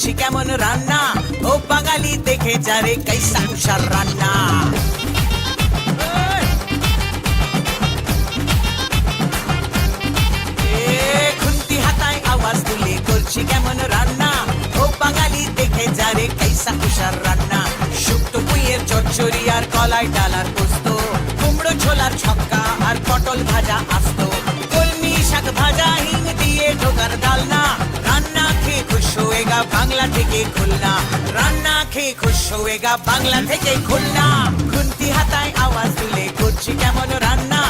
করছি কেমন রান্না, ও বাঙালি দেখে যারে কাইসা উষার রান্না। খুন্তি হাতায় আওয়াজ তুলে করছি কেমন রান্না, ও বাঙালি দেখে যারে কাইসা উষার রান্না। শুক্তো পুঁইয়ের চচ্চড়ি আর কলাই ডালার পোস্ত, কুমড়ো ছোলার ছক্কা আর পটল ভাজা আস্ত, কলমি শাক ভাজা হিং দিয়ে ঢোকার ডালনা। রান্না খেয়ে খুশ হয়েগা বাংলা থেকে খুলনা, রান্না খেয়ে খুশ হয়েগা বাংলা থেকে খুলনা। খুন্তি হাতায় আওয়াজ তুলে করছি কেমন রান্না,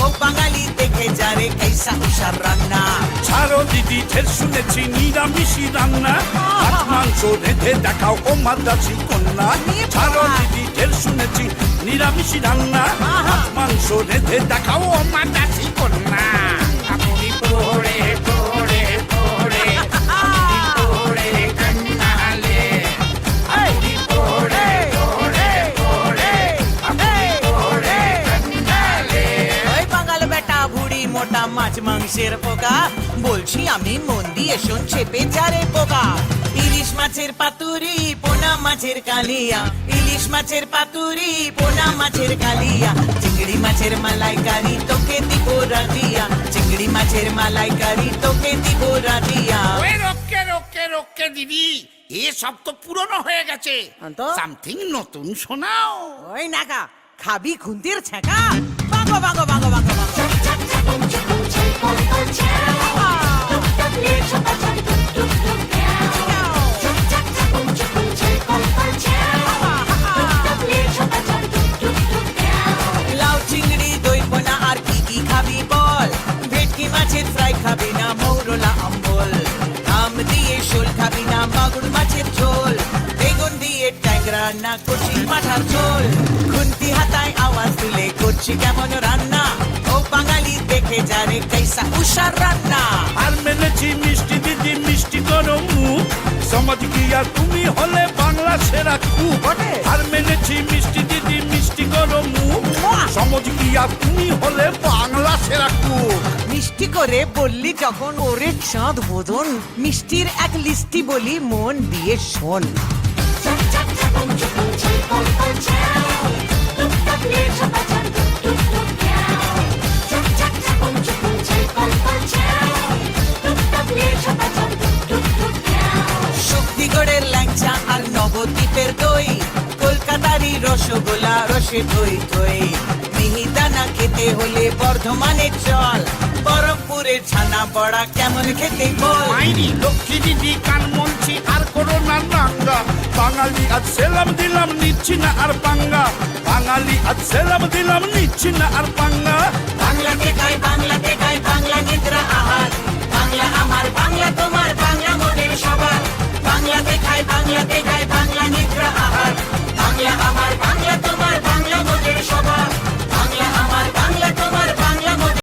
ও বাঙালি দেখে যারে কাইসা উষার রান্না। ছাড়ো দিদি ঢের শুনেছি নিরামিষি রান্না, মাছ মাংস রেঁধে দেখাও ও মাদ্রাসি কন্যা। ছাড়ো দিদি ঢের শুনেছি নিরামিষি রান্না, মাছ মাংস রেঁধে দেখাও ও মাদ্রাসি কন্যা। আপনি পড়ে পড়ে পড়ে আপনি পড়ে কান্নালে, আপনি পড়ে পড়ে পড়ে আপনি পড়ে কান্নালে। ওই বাঙাল বেটা ভুড়ি মোটা মাছ মাংসের পোকা, বলছি আমি মন দিয়ে শোন চেপে যারে পোকা। ইলিশ মাছের পাতুরি পোনা মাছের কালিয়া, ইলিশ মাছের পাতুরি পোনা মাছের কালিয়া। চিংড়ি মাছের মালাইকারি তোকে দিব রাধিয়া, চিংড়ি মাছের মালাইকারি তোকে দিব রাধিয়া। ওই রোকে রোকে রোকে দিদি, এসব তো পুরনো হয়ে গেছে, তো? সামথিং নতুন শোনাও। ওই নাকা খাবি খুন্তির ছেঁকা, বাঙ্গো বাঙ্গো বাঙ্গো বাঙ্গো বাঙ্গো। লাউ চিংড়ি দই পোনা আর কি কি খাবি বল, ভেটকি মাছের ফ্রাই খাবি না মৌরলা অম্বল, আম দিয়ে শোল খাবি না মাগুর মাছের ঝোল, বেগুন দিয়ে ট্যাংরা না কচি মাথার ঝোল। খুন্তি হাতায় আওয়াজ তুলে করছি কেমন রান্না, ও বাঙালি দেখে যারে কাইসা উষার রান্না। আর মেনেছি মিষ্টি দিদি মিষ্টি করো মুখ, সমাজ গিয়া তুমি হলে বাংলা সেরা কুক। আর মেনেছি মিষ্টি দিদি মিষ্টি করো মুখ, সমাজ গিয়া তুমি হলে বাংলা সেরা কুক। মিষ্টি করে বললি যখন ওরে চাঁদ বোধন, মিষ্টির এক লিস্টি বলি মন দিয়ে শোন। শক্তিগড়ের ল্যাংচা আর নবদ্বীপের দই, কলকাতারই রসগোল্লা রসে থই থই। মিহিদানা খেতে হলে বর্ধমানের চল, বরফপুরের ছানা বড়া কেমন খেতে বল। মাইরি লক্ষ্মী দিদি কান মনছি আর করোনা নাঙ্গা, বাঙালি আজ সেলাম দিলাম নিচ্ছি না আর পাঙ্গা, বাঙালি আজ সেলাম দিলাম নিচ্ছি না আর পাঙ্গা। বাংলাতে খাই বাংলাতে খাই বাংলা